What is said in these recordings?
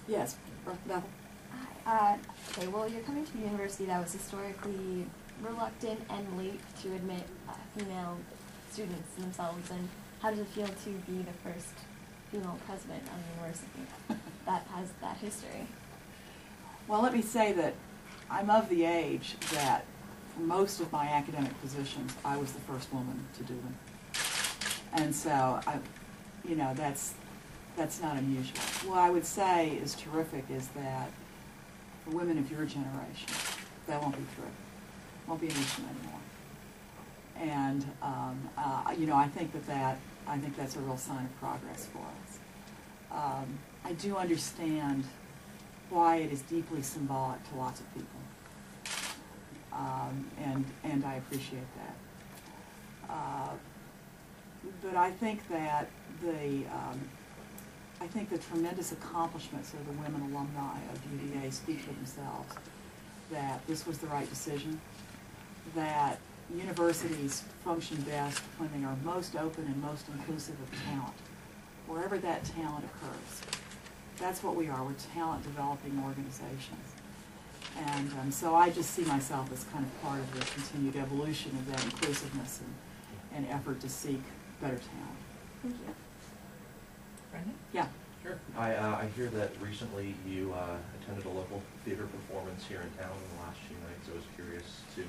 Yes, Bethel. Hi. Okay, well, you're coming to a university that was historically reluctant and late to admit female students themselves, and how does it feel to be the first female president of the university that has that history? Well, let me say that I'm of the age that for most of my academic positions, I was the first woman to do them. And so, you know, that's not unusual. What I would say is terrific is that for women of your generation, that won't be true. Won't be an issue anymore. And you know, I think that's a real sign of progress for us. I do understand why it is deeply symbolic to lots of people, and I appreciate that. But I think that the tremendous accomplishments of the women alumni of UVA speak for themselves. That this was the right decision. That universities function best when they are most open and most inclusive of talent, wherever that talent occurs. That's what we are. We're talent-developing organizations. And so I just see myself as kind of part of the continued evolution of that inclusiveness and effort to seek better talent. Thank you. Brendan? Yeah. Sure. I hear that recently you attended a local theater performance here in town in the last few nights. I was curious to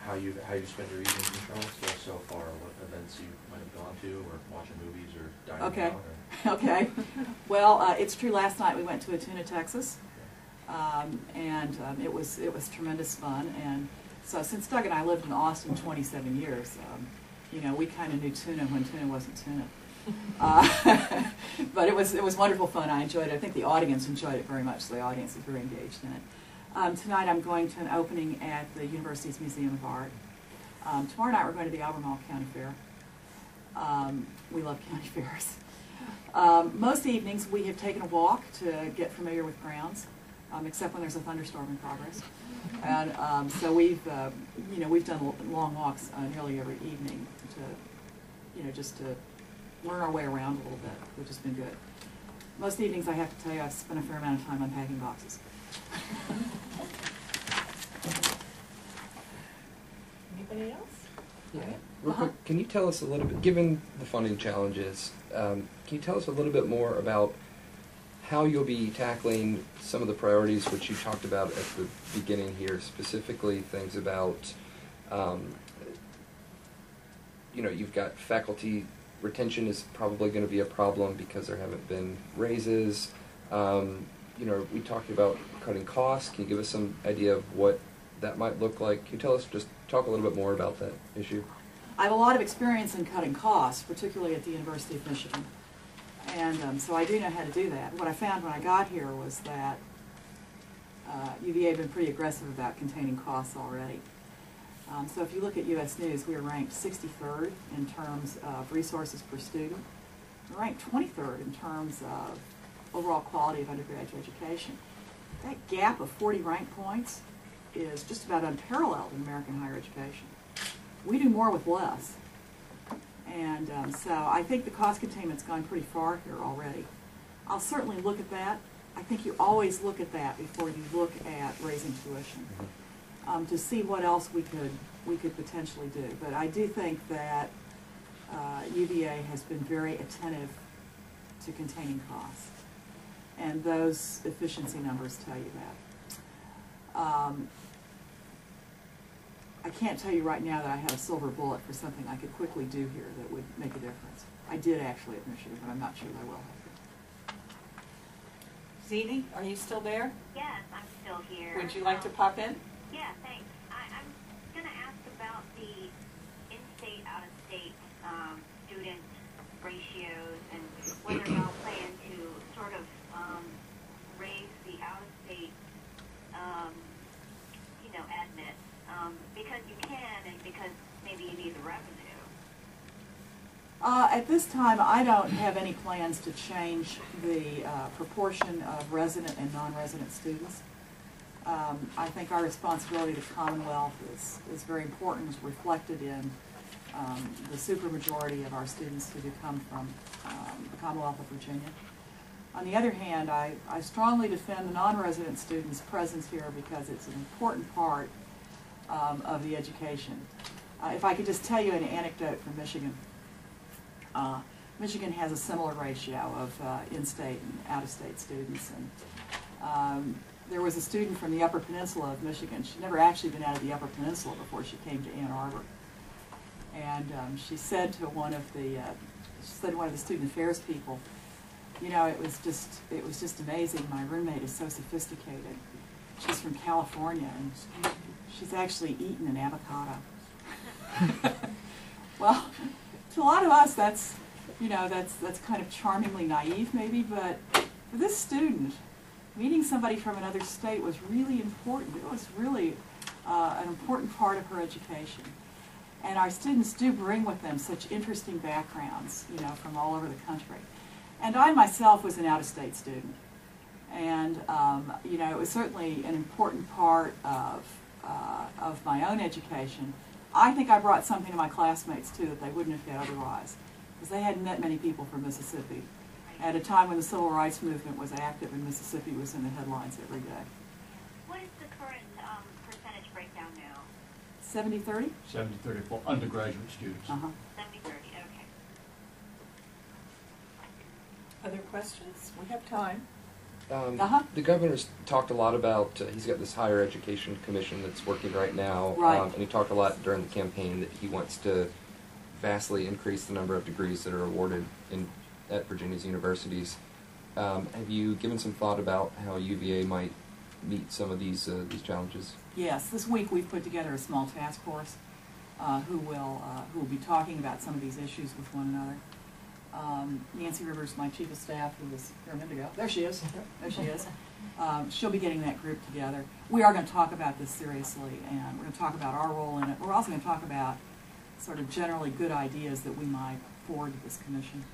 how you spend your evenings in Charlottesville so far. What events you might have gone to, or watching movies, or dining out? Or... Okay. Well, it's true. Last night we went to Atuna, Texas, and it was tremendous fun. And so, since Doug and I lived in Austin 27 years, you know, we kind of knew tuna when tuna wasn't tuna. But it was wonderful fun. I enjoyed it. I think the audience enjoyed it very much. So the audience is very engaged in it. Tonight I'm going to an opening at the university's Museum of Art. Tomorrow night we're going to the Albemarle County Fair. We love county fairs. Most evenings we have taken a walk to get familiar with grounds, except when there's a thunderstorm in progress. And so we've done long walks nearly every evening to, just to learn our way around a little bit, which has been good. Most evenings, I have to tell you, I've spent a fair amount of time unpacking boxes. Anybody else? Yeah. Real quick, can you tell us a little bit, given the funding challenges, can you tell us a little bit more about how you'll be tackling some of the priorities which you talked about at the beginning here, specifically things about, you've got faculty retention is probably going to be a problem because there haven't been raises. We talked about cutting costs. Can you give us some idea of what that might look like? Can you just talk a little bit more about that issue? I have a lot of experience in cutting costs, particularly at the University of Michigan. And so I do know how to do that. What I found when I got here was that UVA had been pretty aggressive about containing costs already. So if you look at U.S. News, we are ranked 63rd in terms of resources per student. We're ranked 23rd in terms of overall quality of undergraduate education. That gap of 40 rank points is just about unparalleled in American higher education. We do more with less. And so I think the cost containment's gone pretty far here already. I'll certainly look at that. I think you always look at that before you look at raising tuition. To see what else we could potentially do. But I do think that UVA has been very attentive to containing costs, and those efficiency numbers tell you that. I can't tell you right now that I have a silver bullet for something I could quickly do here that would make a difference. I did actually at Michigan, but I'm not sure that I will have. Zini, are you still there? Yes, I'm still here. Would you like to pop in? Yeah, thanks. I'm going to ask about the in-state, out-of-state student ratios and whether y'all plan to sort of raise the out-of-state, admits, because you can and because maybe you need the revenue. At this time, I don't have any plans to change the proportion of resident and non-resident students. I think our responsibility to the Commonwealth is very important, is reflected in the supermajority of our students who do come from the Commonwealth of Virginia. On the other hand, I strongly defend the non-resident students' presence here because it's an important part of the education. If I could just tell you an anecdote from Michigan. Michigan has a similar ratio of in-state and out-of-state students. And there was a student from the Upper Peninsula of Michigan. She'd never actually been out of the Upper Peninsula before she came to Ann Arbor. And she said to one of the student affairs people, you know, it was just amazing. My roommate is so sophisticated. She's from California, and she's actually eaten an avocado. Well, to a lot of us, that's kind of charmingly naive, maybe. But for this student, meeting somebody from another state was really important. It was really an important part of her education. And our students do bring with them such interesting backgrounds, you know, from all over the country. And I myself was an out-of-state student. And, you know, it was certainly an important part of my own education. I think I brought something to my classmates, too, that they wouldn't have had otherwise, because they hadn't met many people from Mississippi at a time when the civil rights movement was active and Mississippi was in the headlines every day. What is the current percentage breakdown now? 70-30? 70-30 for undergraduate students. 70-30, okay. Other questions? We have time. The governor's talked a lot about, he's got this higher education commission that's working right now. Right. And he talked a lot during the campaign that he wants to vastly increase the number of degrees that are awarded at Virginia's universities. Have you given some thought about how UVA might meet some of these challenges? Yes, this week we've put together a small task force who will be talking about some of these issues with one another. Nancy Rivers, my chief of staff, who was here a minute ago. There she is. There she is. She'll be getting that group together. We are going to talk about this seriously, and we're going to talk about our role in it. We're also going to talk about sort of generally good ideas that we might forward to this commission.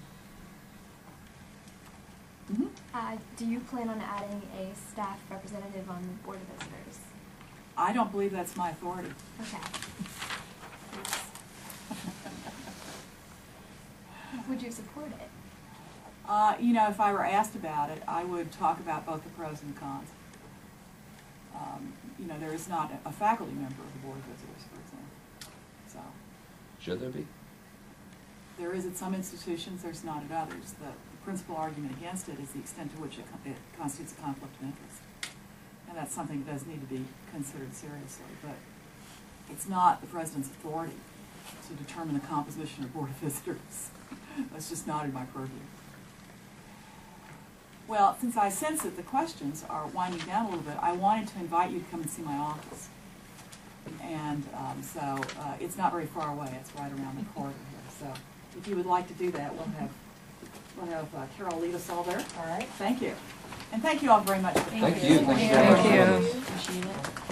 Mm-hmm. Do you plan on adding a staff representative on the Board of Visitors? I don't believe that's my authority. Okay. Would you support it? You know, if I were asked about it, I would talk about both the pros and the cons. You know, there is not a faculty member of the Board of Visitors, for example. So Should there be? there is at some institutions, there's not at others. The principal argument against it is the extent to which it constitutes a conflict of interest. And that's something that does need to be considered seriously. But it's not the President's authority to determine the composition of Board of Visitors. That's just not in my purview. Well, since I sense that the questions are winding down a little bit, I wanted to invite you to come and see my office. And so it's not very far away. It's right around the corridor here. So if you would like to do that, we'll have Carol lead us all there. All right. Thank you. And thank you all very much for coming. Thank you. Thank you very much. Thank you. Appreciate it.